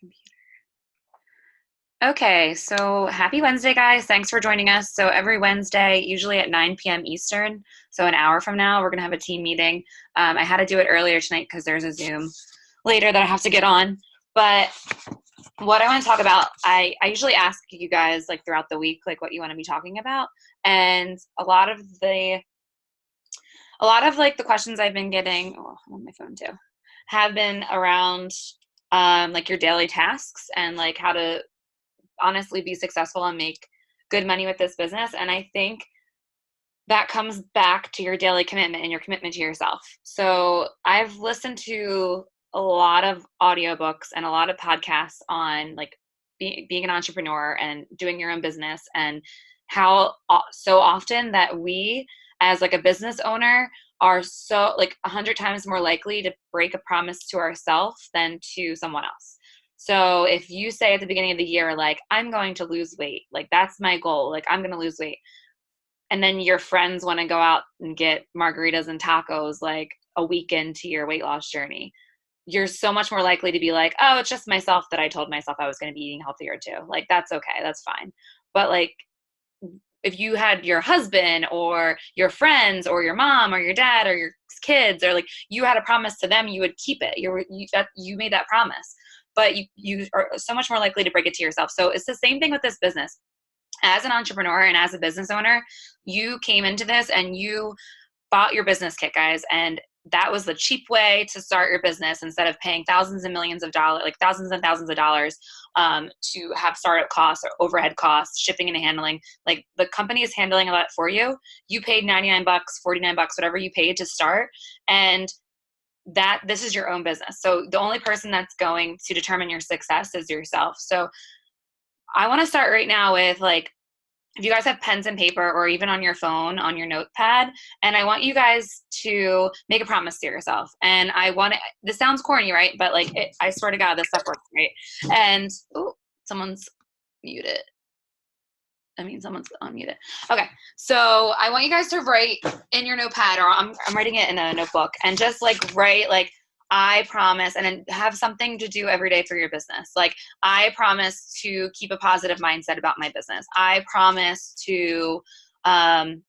computer. Okay, so happy Wednesday, guys. Thanks for joining us. So every Wednesday, usually at 9 p.m. Eastern, so an hour from now, we're going to have a team meeting. I had to do it earlier tonight because there's a Zoom later that I have to get on. But what I want to talk about, I usually ask you guys like throughout the week, like what you want to be talking about. And a lot of like the questions I've been getting, I'm on my phone too, have been around like your daily tasks and like how to honestly be successful and make good money with this business. And I think that comes back to your daily commitment and your commitment to yourself. So I've listened to a lot of audiobooks and a lot of podcasts on like being an entrepreneur and doing your own business, and how so often that we as like a business owner are so like 100 times more likely to break a promise to ourselves than to someone else. So if you say at the beginning of the year, like, I'm going to lose weight, like that's my goal, like I'm going to lose weight, and then your friends want to go out and get margaritas and tacos like a week into your weight loss journey, you're so much more likely to be like, oh, it's just myself that I told myself I was going to be eating healthier too. Like, that's okay. That's fine. But like, if you had your husband or your friends or your mom or your dad or your kids, or like you had a promise to them, you would keep it. You made that promise, but you are so much more likely to break it to yourself. So it's the same thing with this business. As an entrepreneur and as a business owner, you came into this and you bought your business kit, guys, and that was the cheap way to start your business instead of paying thousands and millions of dollars, like thousands and thousands of dollars, to have startup costs or overhead costs, shipping and handling. Like the company is handling a lot for you. You paid 99 bucks, 49 bucks, whatever you paid to start. And that this is your own business. So the only person that's going to determine your success is yourself. So I want to start right now with like, if you guys have pens and paper or even on your phone, on your notepad, and I want you guys to make a promise to yourself. And I want to, this sounds corny, right? But like, I swear to God, this stuff works, right? And, oh, someone's muted. Someone's unmuted. Okay. So I want you guys to write in your notepad, or I'm writing it in a notebook, and just like write like, I promise, and then have something to do every day for your business. Like, I promise to keep a positive mindset about my business. I promise um,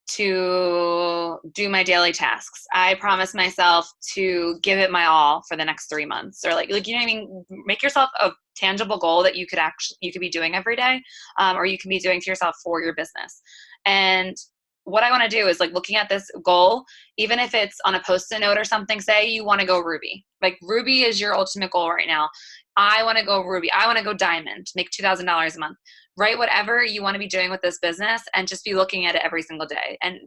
to do my daily tasks. I promise myself to give it my all for the next 3 months, or like you know what I mean. Make yourself a tangible goal that you could be doing every day, or you can be doing to yourself for your business. And what I want to do is like looking at this goal, even if it's on a post-it note or something. Say you want to go ruby. Like ruby is your ultimate goal right now. I want to go ruby. I want to go diamond, make $2,000 a month. Write whatever you want to be doing with this business and just be looking at it every single day. And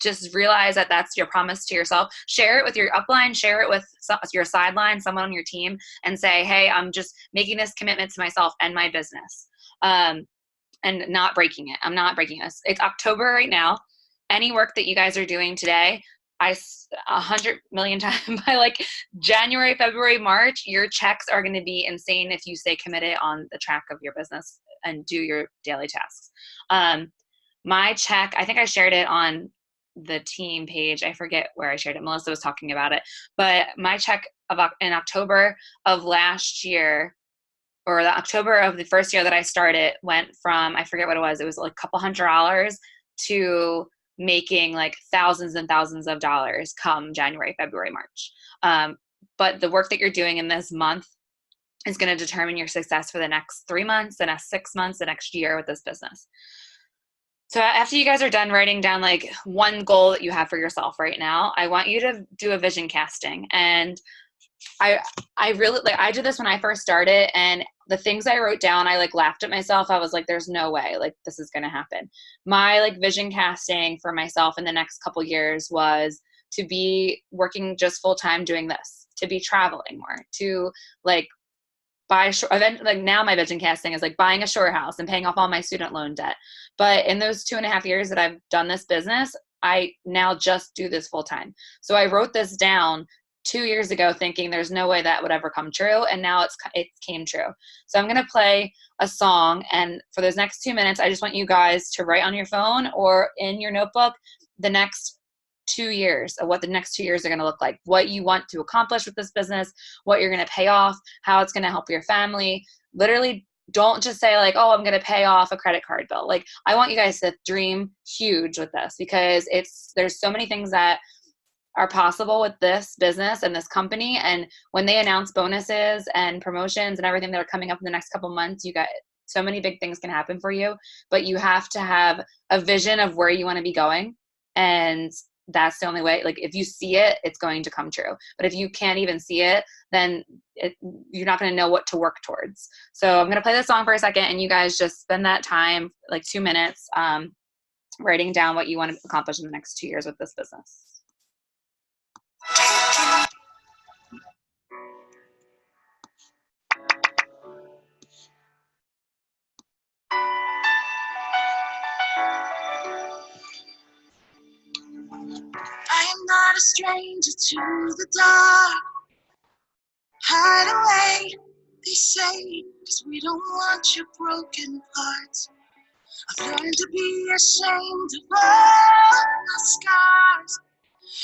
just realize that that's your promise to yourself. Share it with your upline, share it with your sideline, someone on your team, and say, hey, I'm just making this commitment to myself and my business, and not breaking it. I'm not breaking this. It's October right now. Any work that you guys are doing today, 100 million times by like January, February, March, your checks are going to be insane if you stay committed on the track of your business and do your daily tasks. My check, I think I shared it on the team page. I forget where I shared it. Melissa was talking about it, but my check in October of last year, or the October of the first year that I started, went from, I forget what it was like a couple $100 to making like thousands and thousands of dollars come January, February, March. But the work that you're doing in this month is going to determine your success for the next 3 months, the next 6 months, the next year with this business. So after you guys are done writing down like one goal that you have for yourself right now, I want you to do a vision casting. And I really like, I did this when I first started, and the things I wrote down, I like laughed at myself. I was like, there's no way like this is going to happen. My like vision casting for myself in the next couple years was to be working just full time doing this, to be traveling more, to like like now my vision casting is like buying a shore house and paying off all my student loan debt. But in those 2.5 years that I've done this business, I now just do this full time. So I wrote this down 2 years ago thinking there's no way that would ever come true. And now it came true. So I'm going to play a song. And for those next 2 minutes, I just want you guys to write on your phone or in your notebook the next 2 years of what the next 2 years are going to look like, what you want to accomplish with this business, what you're going to pay off, how it's going to help your family. Literally, don't just say like, oh, I'm going to pay off a credit card bill. Like, I want you guys to dream huge with this, because there's so many things that are possible with this business and this company. And when they announce bonuses and promotions and everything that are coming up in the next couple months, you got so many big things can happen for you, but you have to have a vision of where you want to be going. And that's the only way. Like, if you see it, it's going to come true. But if you can't even see it, then you're not going to know what to work towards. So I'm going to play this song for a second, and you guys just spend that time, like 2 minutes, writing down what you want to accomplish in the next 2 years with this business. I am not a stranger to the dark. Hide away, they say, 'cause we don't want your broken parts. I've learned to be ashamed of all my scars.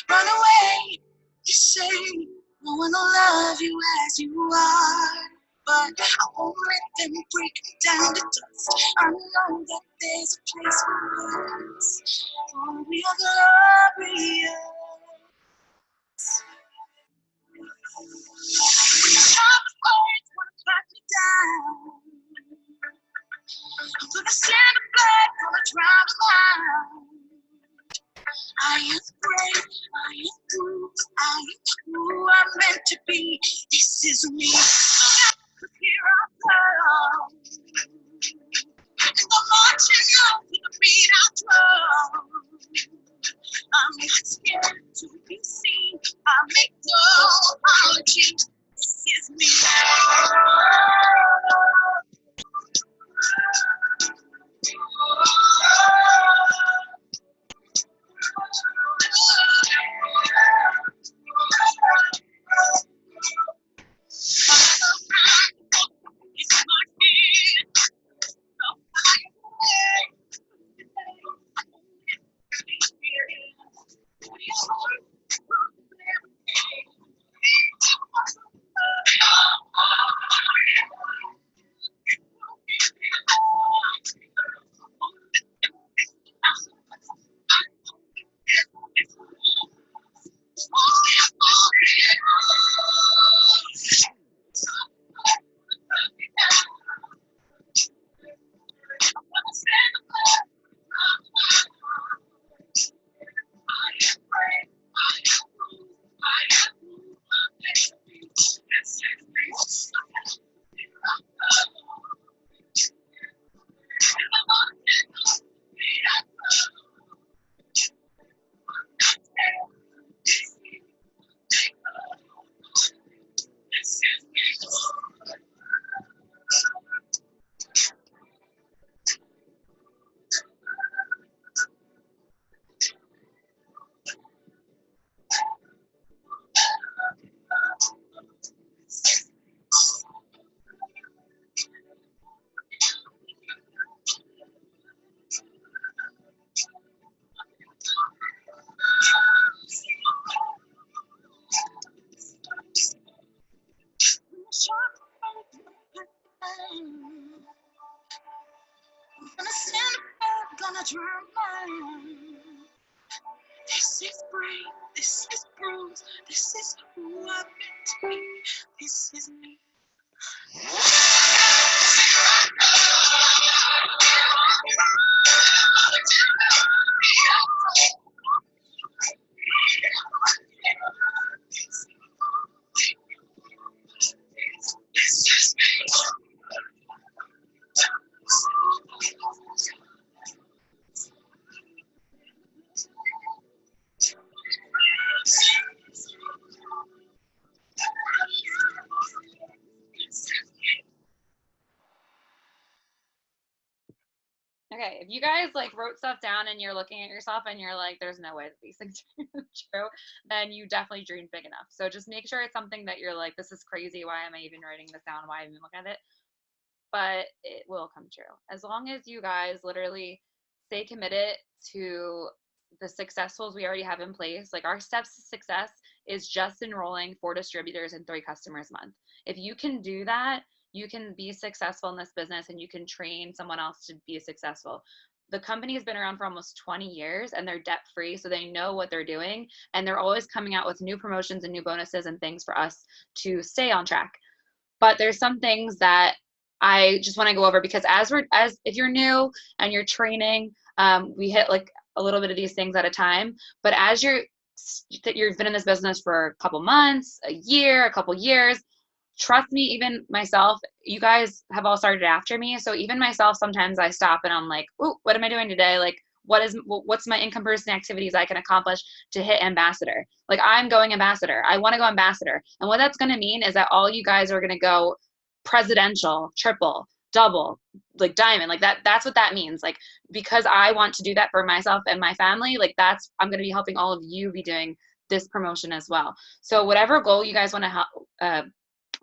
Run away, they say, no one will love you as you are. But I won't let them break me down to dust. I know that there's a place for us, for we are glorious. When the sharp words wanna cut me down, I'm gonna send a blood, gonna drown them out. I am brave, I am bruised, I am who I'm meant to be. This is me. Cause here I come. And I'm marching out to the beat I drum. I'm not scared to be seen. I make no apology. This is me. Gonna drown. This is brave, this is bruised, this is who I'm meant to be. This is me. Okay, if you guys like wrote stuff down and you're looking at yourself and you're like, there's no way that these things are true, then you definitely dreamed big enough. So just make sure it's something that you're like, this is crazy. Why am I even writing this down? Why even look at it? But it will come true. As long as you guys literally stay committed to the successfuls we already have in place, like our steps to success is just enrolling 4 distributors and 3 customers a month. If you can do that, you can be successful in this business and you can train someone else to be successful. The company has been around for almost 20 years and they're debt free, so they know what they're doing, and they're always coming out with new promotions and new bonuses and things for us to stay on track. But there's some things that I just want to go over, because as if you're new and you're training, we hit like a little bit of these things at a time. But as you've been in this business for a couple months, a year, a couple years, trust me, even myself, you guys have all started after me. So even myself, sometimes I stop and I'm like, oh, what am I doing today? Like, what's my income producing activities I can accomplish to hit ambassador? Like, I'm going ambassador. I want to go ambassador. And what that's going to mean is that all you guys are going to go presidential, triple, double, like diamond. Like that's what that means. Like, because I want to do that for myself and my family, like I'm going to be helping all of you be doing this promotion as well. So whatever goal you guys want to help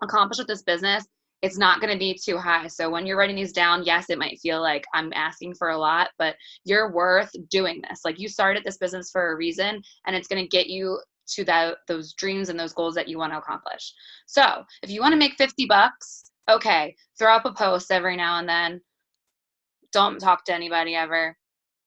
accomplish with this business, it's not going to be too high. So when you're writing these down, yes, it might feel like I'm asking for a lot, but you're worth doing this. Like, you started this business for a reason, and it's going to get you to those dreams and those goals that you want to accomplish. So if you want to make 50 bucks, okay, throw up a post every now and then. Don't talk to anybody ever.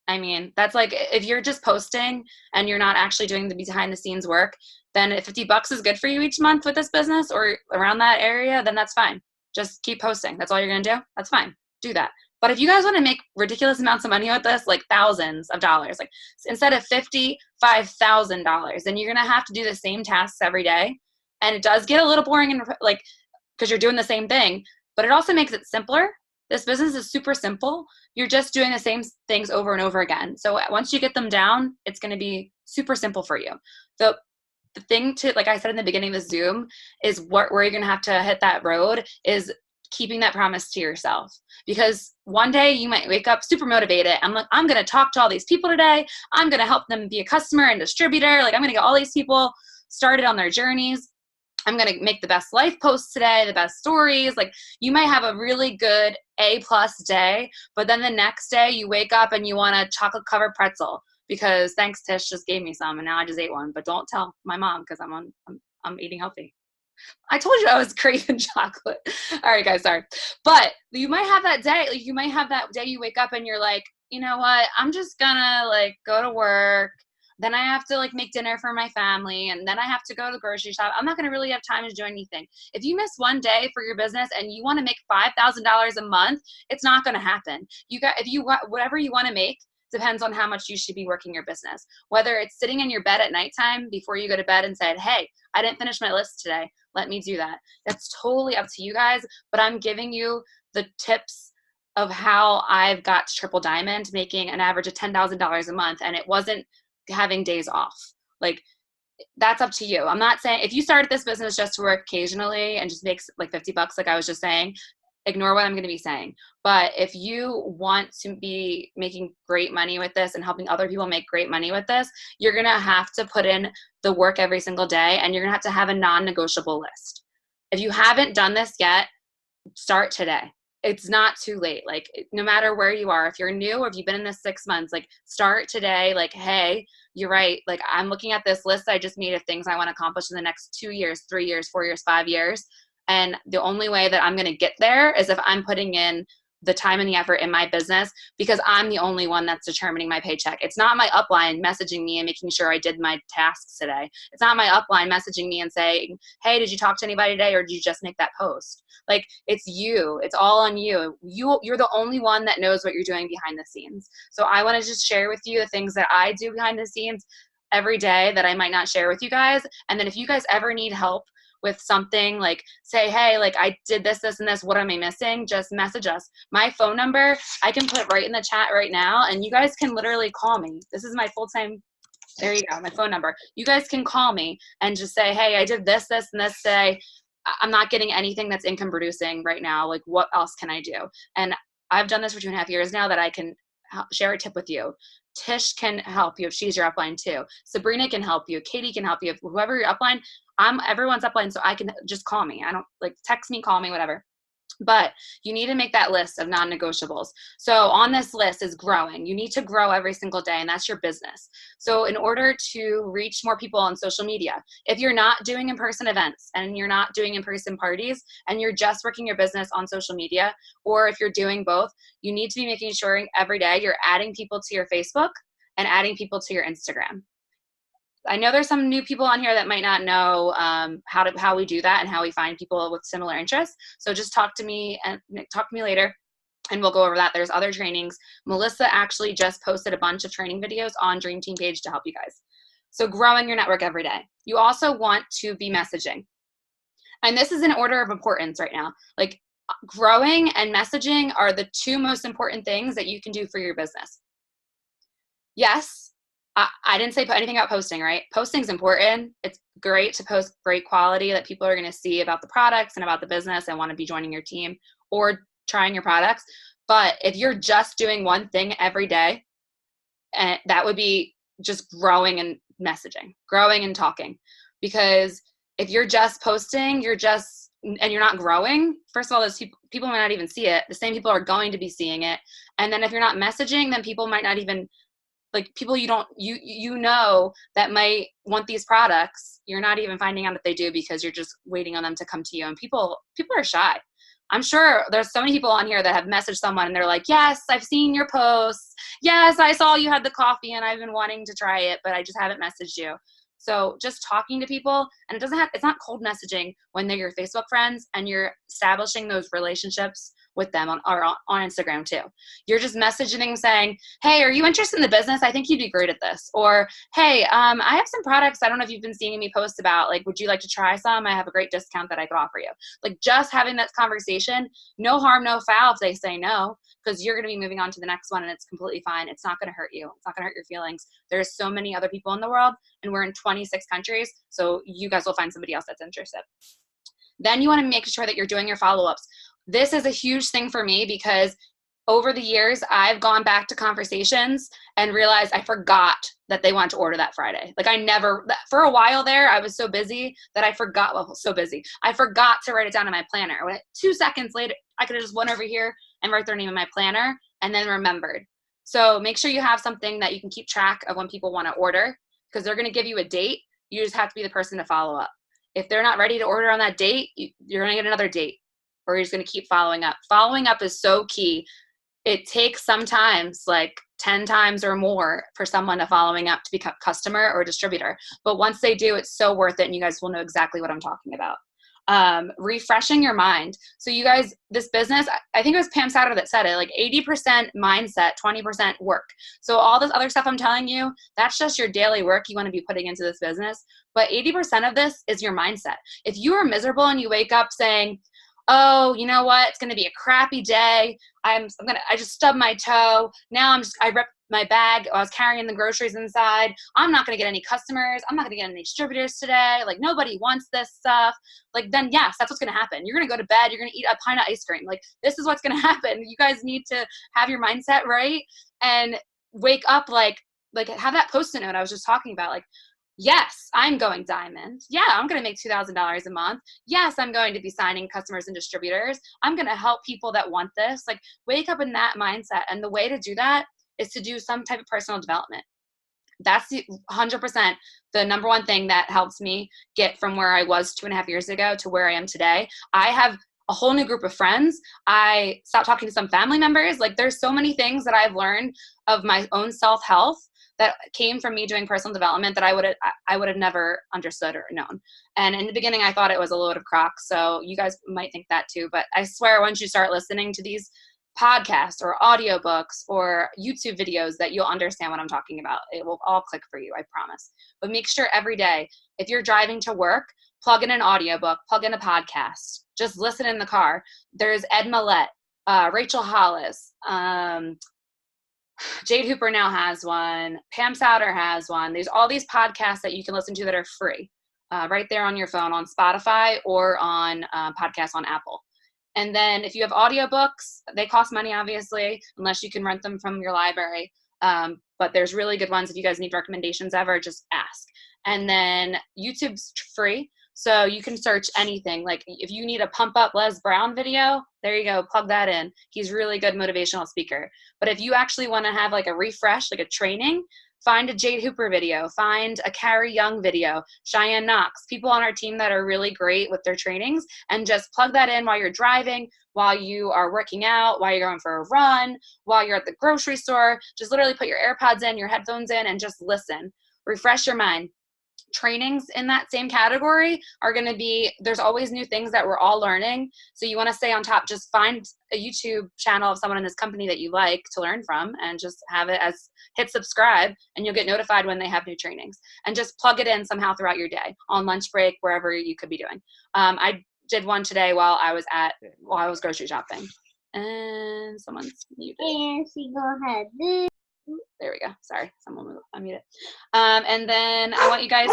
I mean, that's like, if you're just posting and you're not actually doing the behind the scenes work, then if 50 bucks is good for you each month with this business or around that area, then that's fine. Just keep posting. That's all you're going to do. That's fine. Do that. But if you guys want to make ridiculous amounts of money with this, like thousands of dollars, like instead of $55,000, then you're going to have to do the same tasks every day. And it does get a little boring and like, because you're doing the same thing, but it also makes it simpler. This business is super simple. You're just doing the same things over and over again. So once you get them down, it's going to be super simple for you. The thing to, like I said in the beginning of the Zoom, is where you're going to have to hit that road is keeping that promise to yourself. Because one day you might wake up super motivated. I'm like, I'm going to talk to all these people today. I'm going to help them be a customer and distributor. Like, I'm going to get all these people started on their journeys. I'm going to make the best life posts today, the best stories. Like, you might have a really good A+ day, but then the next day you wake up and you want a chocolate covered pretzel because thanks, Tish just gave me some and now I just ate one. But don't tell my mom because I'm eating healthy. I told you I was craving chocolate. All right, guys, sorry. But you might have that day. Like, you might have that day you wake up and you're like, you know what? I'm just gonna like go to work. Then I have to like make dinner for my family, and then I have to go to the grocery shop. I'm not gonna really have time to do anything. If you miss one day for your business and you want to make $5,000 a month, it's not gonna happen. Whatever you want to make depends on how much you should be working your business. Whether it's sitting in your bed at nighttime before you go to bed and said, hey, I didn't finish my list today, let me do that. That's totally up to you guys, but I'm giving you the tips of how I've got to triple diamond, making an average of $10,000 a month, and it wasn't having days off. Like, that's up to you. I'm not saying if you started this business just to work occasionally and just makes like 50 bucks, like I was just saying, ignore what I'm going to be saying. But if you want to be making great money with this and helping other people make great money with this, you're going to have to put in the work every single day, and you're going to have a non-negotiable list. If you haven't done this yet, start today. It's not too late. Like, no matter where you are, if you're new or if you've been in this 6 months, like, start today. Like, hey, you're right. Like, I'm looking at this list I just made of things I want to accomplish in the next 2 years, 3 years, 4 years, 5 years. And the only way that I'm going to get there is if I'm putting in the time and the effort in my business, because I'm the only one that's determining my paycheck. It's not my upline messaging me and making sure I did my tasks today. It's not my upline messaging me and saying, hey, did you talk to anybody today, or did you just make that post? Like, it's you. It's all on you. You're the only one that knows what you're doing behind the scenes. So I want to just share with you the things that I do behind the scenes every day that I might not share with you guys. And then if you guys ever need help with something, like, say, hey, like, I did this, this, and this, what am I missing? Just message us. My phone number, I can put right in the chat right now, and you guys can literally call me. This is my full-time, there you go, my phone number. You guys can call me and just say, hey, I did this, this, and this today. I'm not getting anything that's income producing right now. Like, what else can I do? And I've done this for 2.5 years now that I can share a tip with you. Tish can help you if she's your upline too. Sabrina can help you. Katie can help you. If whoever your upline, I'm everyone's upline, so I can just call me. I don't, like, text me, call me, whatever. But you need to make that list of non-negotiables. So on this list is growing. You need to grow every single day, and that's your business. So in order to reach more people on social media, if you're not doing in-person events and you're not doing in-person parties and you're just working your business on social media, or if you're doing both, you need to be making sure every day you're adding people to your Facebook and adding people to your Instagram. I know there's some new people on here that might not know how we do that and how we find people with similar interests. So just talk to me later, and we'll go over that. There's other trainings. Melissa actually just posted a bunch of training videos on Dream Team page to help you guys. So growing your network every day. You also want to be messaging, and this is in order of importance right now. Like growing and messaging are the two most important things that you can do for your business. Yes, I didn't say anything about posting, right? Posting's important. It's great to post great quality that people are going to see about the products and about the business and want to be joining your team or trying your products. But if you're just doing one thing every day, that would be just growing and messaging, growing and talking. Because if you're just posting, and you're not growing, first of all, those people might not even see it. The same people are going to be seeing it. And then if you're not messaging, then people might not even, like people you know that might want these products, you're not even finding out if they do because you're just waiting on them to come to you. And people are shy. I'm sure there's so many people on here that have messaged someone and they're like, yes, I've seen your posts. Yes, I saw you had the coffee and I've been wanting to try it, but I just haven't messaged you. So just talking to people, and it's not cold messaging when they're your Facebook friends and you're establishing those relationships with them on Instagram too. You're just messaging saying, hey, are you interested in the business? I think you'd be great at this. Or, hey, I have some products. I don't know if you've been seeing me post about, like, would you like to try some? I have a great discount that I could offer you. Like just having that conversation, no harm, no foul if they say no, because you're going to be moving on to the next one and it's completely fine. It's not going to hurt you. It's not going to hurt your feelings. There's so many other people in the world and we're in 26 countries. So you guys will find somebody else that's interested. Then you want to make sure that you're doing your follow-ups. This is a huge thing for me because over the years, I've gone back to conversations and realized I forgot that they wanted to order that Friday. Like for a while there, I was so busy that I forgot to write it down in my planner. 2 seconds later, I could have just went over here and write their name in my planner and then remembered. So make sure you have something that you can keep track of when people want to order, because they're going to give you a date. You just have to be the person to follow up. If they're not ready to order on that date, you're going to get another date, or you're just going to keep following up. Following up is so key. It takes sometimes like 10 times or more for someone to following up to become a customer or a distributor. But once they do, it's so worth it, and you guys will know exactly what I'm talking about. Refreshing your mind. So you guys, this business, I think it was Pam Satter that said it, like 80% mindset, 20% work. So all this other stuff I'm telling you, that's just your daily work you want to be putting into this business. But 80% of this is your mindset. If you are miserable and you wake up saying, oh, you know what? It's going to be a crappy day. I just stubbed my toe. Now I ripped my bag. I was carrying the groceries inside. I'm not going to get any customers. I'm not going to get any distributors today. Like nobody wants this stuff. Like then yes, that's what's going to happen. You're going to go to bed. You're going to eat a pint of ice cream. Like this is what's going to happen. You guys need to have your mindset right and wake up like have that Post-it note I was just talking about. Like, yes, I'm going diamond. Yeah, I'm going to make $2,000 a month. Yes, I'm going to be signing customers and distributors. I'm going to help people that want this. Like wake up in that mindset. And the way to do that is to do some type of personal development. That's 100% the number one thing that helps me get from where I was 2.5 years ago to where I am today. I have a whole new group of friends. I stopped talking to some family members. Like there's so many things that I've learned of my own self-health that came from me doing personal development that I would have never understood or known. And in the beginning, I thought it was a load of crock. So you guys might think that too. But I swear, once you start listening to these podcasts or audiobooks or YouTube videos, that you'll understand what I'm talking about. It will all click for you, I promise. But make sure every day, if you're driving to work, plug in an audiobook, plug in a podcast, just listen in the car. There's Ed Millett, Rachel Hollis, Jade Hooper now has one. Pam Souter has one. There's all these podcasts that you can listen to that are free right there on your phone on Spotify or on podcasts on Apple. And then if you have audiobooks, they cost money, obviously, unless you can rent them from your library. But there's really good ones. If you guys need recommendations ever, just ask. And then YouTube's free. So you can search anything. Like if you need a pump up Les Brown video, there you go, plug that in. He's really good motivational speaker. But if you actually want to have like a refresh, like a training, find a Jade Hooper video, find a Carrie Young video, Cheyenne Knox, people on our team that are really great with their trainings, and just plug that in while you're driving, while you are working out, while you're going for a run, while you're at the grocery store. Just literally put your AirPods in, your headphones in, and just listen. Refresh your mind. Trainings in that same category are going to be, there's always new things that we're all learning. So you want to stay on top. Just find a YouTube channel of someone in this company that you like to learn from, and just have it as, hit subscribe, and you'll get notified when they have new trainings, and just plug it in somehow throughout your day, on lunch break, wherever you could be doing. I did one today while I was grocery shopping, and someone's muted. And she go ahead. There we go. Sorry, someone was unmuted. And then I want you guys,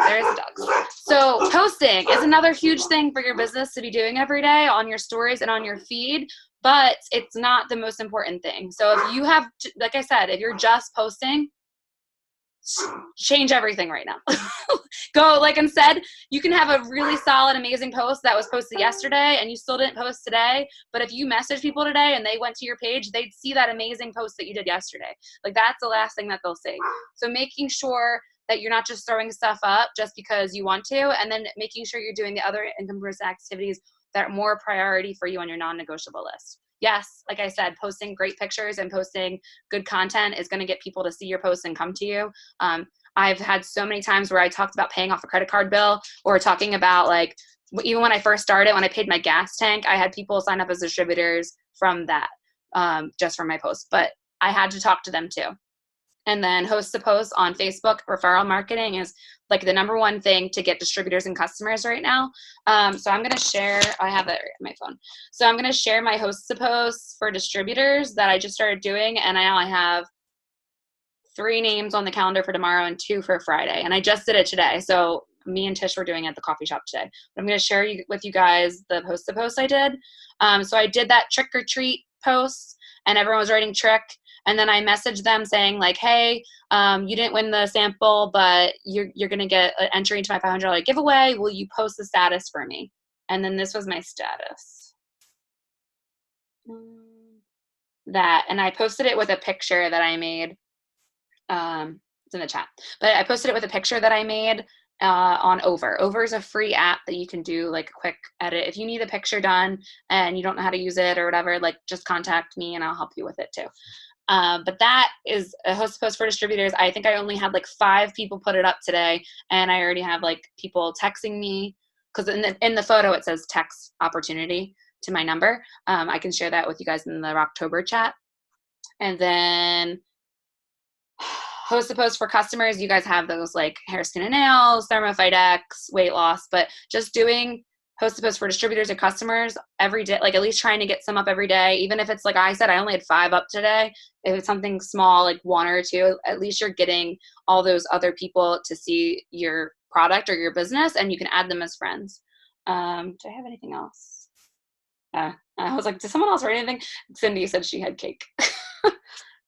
there's the dogs. So posting is another huge thing for your business to be doing every day on your stories and on your feed, but it's not the most important thing. So if you have, like I said, if you're just posting, change everything right now. Go, like instead, you can have a really solid, amazing post that was posted yesterday and you still didn't post today. But if you message people today and they went to your page, they'd see that amazing post that you did yesterday. Like that's the last thing that they'll see. So making sure that you're not just throwing stuff up just because you want to, and then making sure you're doing the other income-producing activities that are more priority for you on your non-negotiable list. Yes, like I said, posting great pictures and posting good content is going to get people to see your posts and come to you. I've had so many times where I talked about paying off a credit card bill, or talking about, like, even when I first started, when I paid my gas tank, I had people sign up as distributors from that, just from my posts. But I had to talk to them too. And then host to post on Facebook. Referral marketing is like the #1 thing to get distributors and customers right now. So I'm going to share, I have that on my phone. So I'm going to share my host to posts for distributors that I just started doing. And I only have 3 names on the calendar for tomorrow and 2 for Friday. And I just did it today. So me and Tish were doing it at the coffee shop today. But I'm going to share with you guys the host to post I did. So I did that trick or treat post, and everyone was writing trick. And then I messaged them saying, like, hey, you didn't win the sample, but you're going to get an entry into my $500 giveaway. Will you post the status for me? And then this was my status. That, and I posted it with a picture that I made. It's in the chat. But I posted it with a picture that I made on Over. Over is a free app that you can do like a quick edit. If you need a picture done and you don't know how to use it or whatever, like just contact me and I'll help you with it too. But that is a host post for distributors. I think I only had like 5 people put it up today, and I already have like people texting me, because in the photo it says text opportunity to my number. I can share that with you guys in the October chat. And then host a post for customers. You guys have those like hair, skin, and nails, Thermophyte X, weight loss, but just doing host a post for distributors or customers every day, like at least trying to get some up every day. Even if it's like I said, I only had 5 up today. If it's something small, like 1 or 2, at least you're getting all those other people to see your product or your business, and you can add them as friends. Do I have anything else? I was like, did someone else write anything? Cindy said she had cake.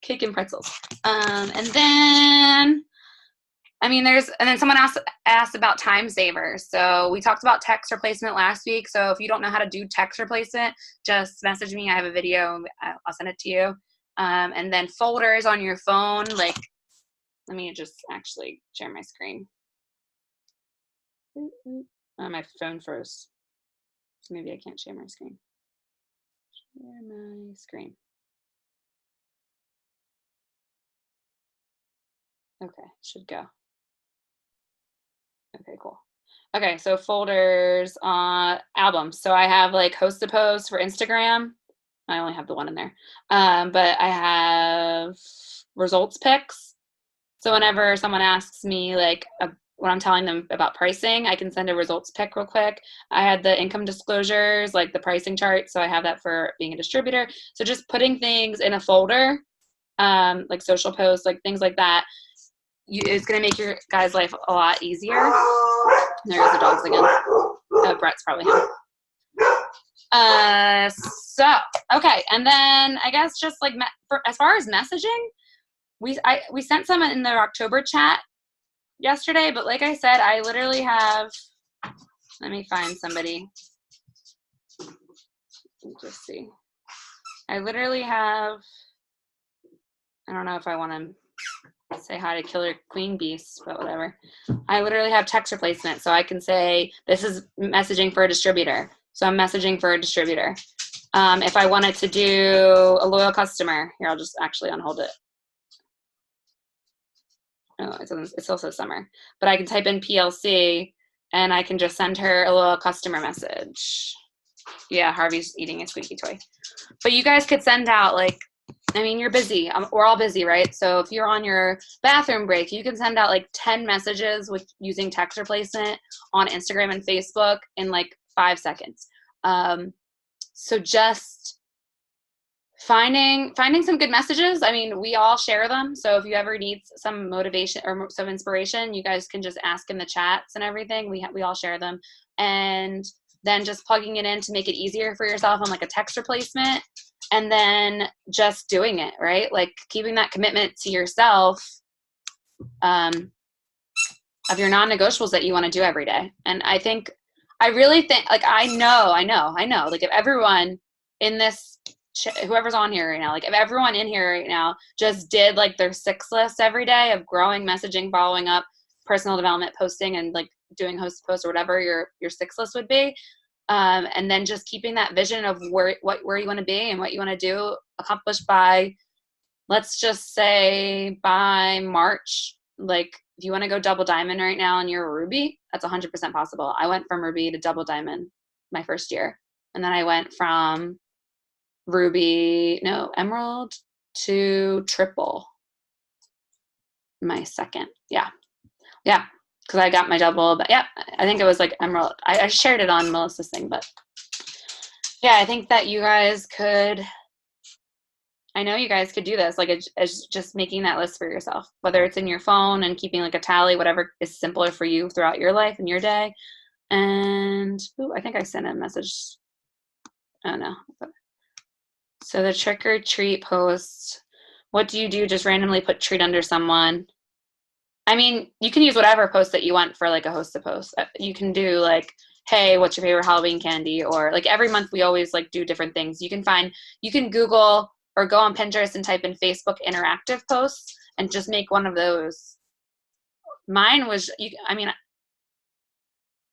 Cake and pretzels. And then, I mean, and then someone asked about time savers. So we talked about text replacement last week. So if you don't know how to do text replacement, just message me. I have a video. I'll send it to you. And then folders on your phone. Like, let me just actually share my screen. My phone froze. So maybe I can't share my screen. Share my screen. Okay, should go. Okay, cool. Okay, so folders, albums. So I have like host to post for Instagram. I only have the one in there. But I have results picks. So whenever someone asks me like when I'm telling them about pricing, I can send a results pick real quick. I had the income disclosures, like the pricing chart. So I have that for being a distributor. So just putting things in a folder, like social posts, like things like that. It's going to make your guys' life a lot easier. There's the dogs again. Brett's probably home. So, okay. And then I guess just like as far as messaging, we sent some in the October chat yesterday, but like I said, I literally have Let me find somebody. Just see. I literally have, I don't know if I want to say hi to Killer Queen Beast, but whatever. I literally have text replacement, so I can say this is messaging for a distributor. So I'm messaging for a distributor. If I wanted to do a loyal customer, here, I'll just actually unhold it. Oh, it's also summer. But I can type in PLC, and I can just send her a loyal customer message. Yeah, Harvey's eating a squeaky toy. But you guys could send out, like, I mean, you're busy. We're all busy, right? So if you're on your bathroom break, you can send out like 10 messages with using text replacement on Instagram and Facebook in like 5 seconds. So just finding some good messages. I mean, we all share them. So if you ever need some motivation or some inspiration, you guys can just ask in the chats and everything. We all share them. And then just plugging it in to make it easier for yourself on like a text replacement, and then just doing it, right? Like keeping that commitment to yourself of your non-negotiables that you want to do every day. And I really think, like, I know, like if everyone in this, whoever's on here right now, like if everyone in here right now just did like their 6 list every day of growing, messaging, following up, personal development, posting, and like doing host to post or whatever your 6 list would be, and then just keeping that vision of where you want to be and what you want to do accomplished by, let's just say by March. Like if you want to go double diamond right now and you're a ruby, that's 100% possible. I went from ruby to double diamond my first year, and then I went from emerald to triple my second. Yeah, because I got my double, but yeah, I think it was like emerald. I shared it on Melissa's thing, but yeah, I think that you guys could, I know you guys could do this, like it's just making that list for yourself, whether it's in your phone and keeping like a tally, whatever is simpler for you throughout your life and your day. And I think I sent a message. Oh no. So the trick or treat post, what do you do? Just randomly put treat under someone. I mean, you can use whatever post that you want for like a host to post. You can do like, hey, what's your favorite Halloween candy? Or like every month we always like do different things. You can Google or go on Pinterest and type in Facebook interactive posts and just make one of those. Mine was, I'm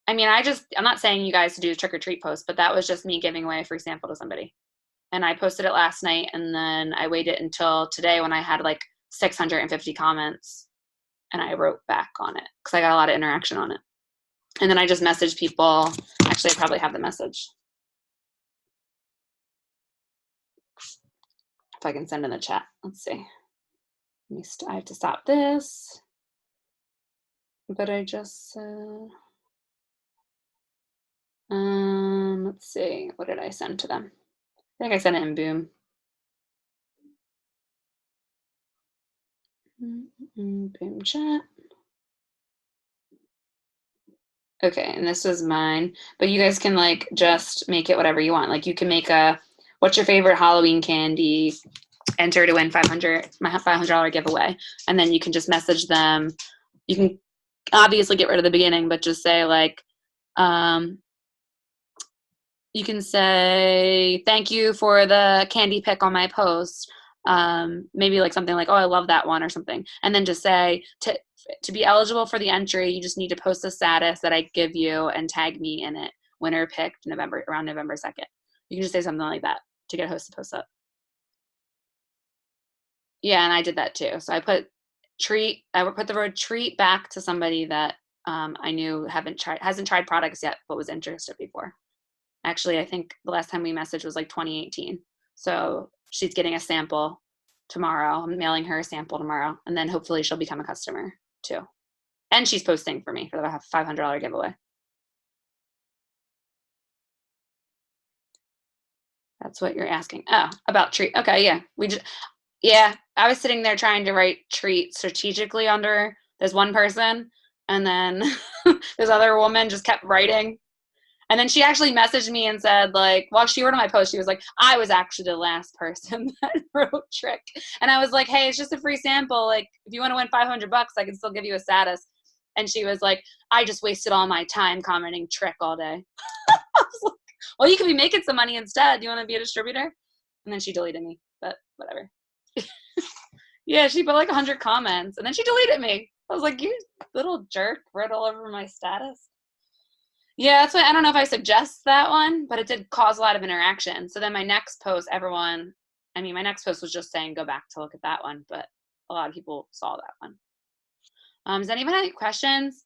not saying you guys to do the trick or treat post, but that was just me giving away a free sample to somebody. And I posted it last night, and then I waited until today when I had like 650 comments, and I wrote back on it because I got a lot of interaction on it. And then I just messaged people. Actually, I probably have the message. If I can send in the chat. Let's see. I have to stop this. But I just, let's see. What did I send to them? I think I sent it in Boom. Boom chat. Okay, and this was mine. But you guys can like just make it whatever you want. Like you can make what's your favorite Halloween candy? Enter to win my $500 giveaway. And then you can just message them. You can obviously get rid of the beginning, but just say like, you can say, thank you for the candy pick on my post. Maybe like something like, oh, I love that one or something. And then just say, to be eligible for the entry, you just need to post a status that I give you and tag me in it. Winner picked around November 2nd. You can just say something like that to get a host to post up. Yeah, and I did that too. So I put the word treat back to somebody that I knew hasn't tried products yet, but was interested before. Actually, I think the last time we messaged was like 2018. So she's getting a sample tomorrow. I'm mailing her a sample tomorrow, and then hopefully she'll become a customer too. And she's posting for me for the $500 giveaway. That's what you're asking. Oh, about treat. Okay, yeah. I was sitting there trying to write treat strategically under this one person, and then this other woman just kept writing. And then she actually messaged me and said, like, well, she wrote on my post, she was like, I was actually the last person that wrote trick. And I was like, hey, it's just a free sample. Like, if you want to win $500, I can still give you a status. And she was like, I just wasted all my time commenting trick all day. I was like, well, you could be making some money instead. Do you want to be a distributor? And then she deleted me, but whatever. Yeah, she put like 100 comments and then she deleted me. I was like, you little jerk, wrote all over my status. Yeah, that's why I don't know if I suggest that one, but it did cause a lot of interaction. So then my next post, my next post was just saying go back to look at that one, but a lot of people saw that one. Does anyone have any questions?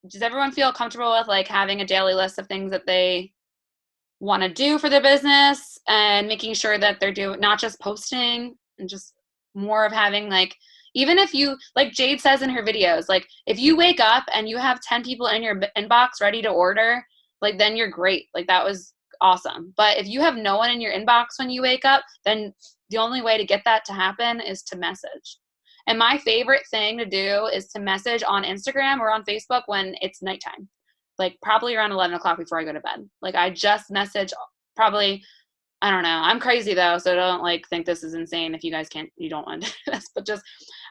Does everyone feel comfortable with like having a daily list of things that they want to do for their business and making sure that they're doing not just posting and just more of having like, even if you, like Jade says in her videos, like if you wake up and you have 10 people in your inbox ready to order, like then you're great. Like that was awesome. But if you have no one in your inbox when you wake up, then the only way to get that to happen is to message. And my favorite thing to do is to message on Instagram or on Facebook when it's nighttime, like probably around 11 o'clock before I go to bed. Like I just message probably, I don't know. I'm crazy though, so don't like think this is insane if you guys you don't want to do this, but just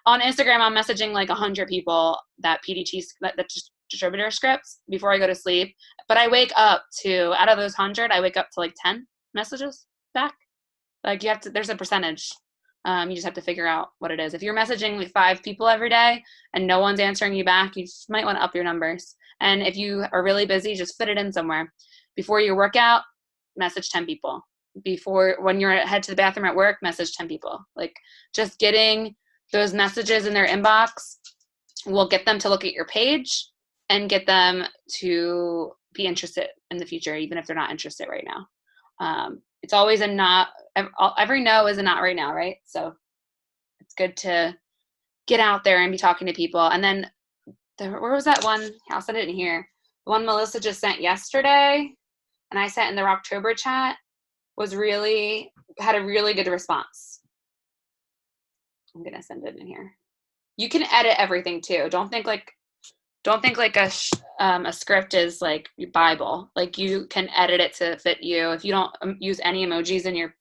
on Instagram, I'm messaging like 100 people that PDT, that distributor scripts before I go to sleep. But I wake up to, out of those 100, I wake up to like 10 messages back. Like there's a percentage. You just have to figure out what it is. If you're messaging like 5 people every day and no one's answering you back, you just might want to up your numbers. And if you are really busy, just fit it in somewhere. Before your workout, message 10 people. When you're head to the bathroom at work, message 10 people. Like just getting those messages in their inbox will get them to look at your page and get them to be interested in the future, even if they're not interested right now. It's always a not, every no is a not right now, right? So it's good to get out there and be talking to people. And then where was that one? I'll send it in here. The one Melissa just sent yesterday and I sent in the Rocktober chat had a really good response. I'm going to send it in here. You can edit everything too. Don't think like a script is like your Bible. Like you can edit it to fit you. If you don't use any emojis in your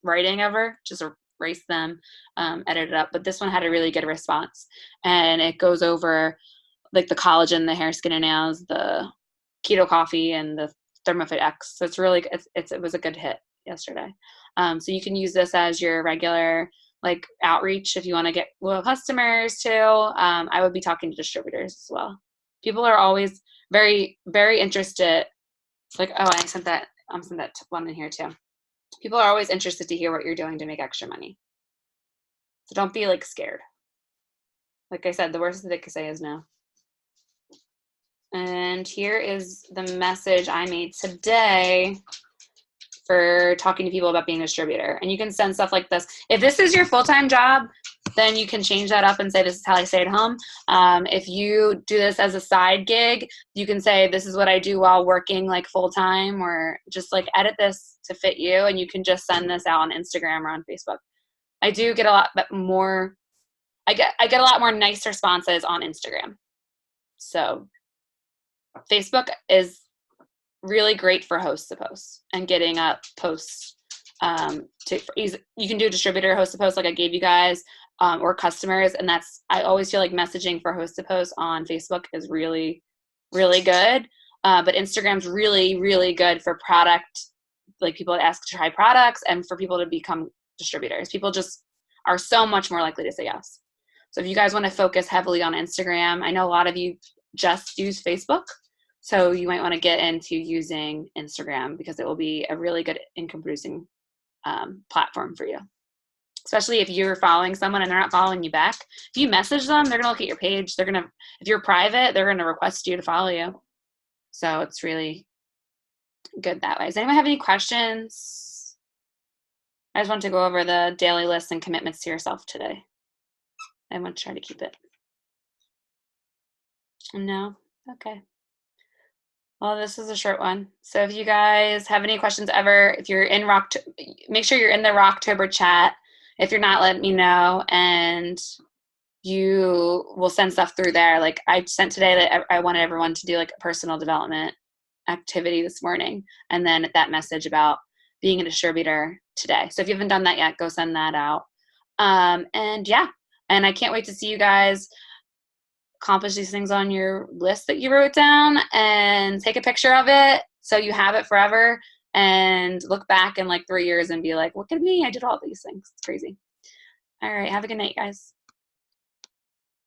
writing ever, just erase them, edit it up. But this one had a really good response, and it goes over like the collagen, the hair, skin, and nails, the keto coffee, and the ThermoFit X. So it's really it was a good hit yesterday. So you can use this as your regular like outreach if you want to get loyal customers too. I would be talking to distributors as well. People are always very, very interested. It's like, oh, I sent that one in here too. People are always interested to hear what you're doing to make extra money. So don't be like scared. Like I said, the worst that they could say is no. And here is the message I made today for talking to people about being a distributor. And you can send stuff like this. If this is your full-time job, then you can change that up and say, this is how I stay at home. If you do this as a side gig, you can say, this is what I do while working like full-time, or just like edit this to fit you. And you can just send this out on Instagram or on Facebook. I do get a lot more, I get a lot more nice responses on Instagram. So Facebook is really great for host to post and getting up posts. You can do distributor host to post like I gave you guys, or customers, and I always feel like messaging for host to post on Facebook is really, really good. But Instagram's really, really good for product, like people that ask to try products, and for people to become distributors. People just are so much more likely to say yes. So if you guys want to focus heavily on Instagram, I know a lot of you just use Facebook. So you might want to get into using Instagram because it will be a really good income producing platform for you. Especially if you're following someone and they're not following you back. If you message them, they're going to look at your page. If you're private, they're going to request you to follow you. So it's really good that way. Does anyone have any questions? I just want to go over the daily list and commitments to yourself today. I want to try to keep it. No? Okay. Well, this is a short one. So if you guys have any questions ever, if you're in make sure you're in the Rocktober chat. If you're not, let me know, and you will send stuff through there. Like I sent today that I wanted everyone to do like a personal development activity this morning, and then that message about being a distributor today. So if you haven't done that yet, go send that out. And yeah, and I can't wait to see you guys. accomplish these things on your list that you wrote down and take a picture of it so you have it forever and look back in like 3 years and be like, look at me, I did all these things. It's crazy. All right, have a good night, guys.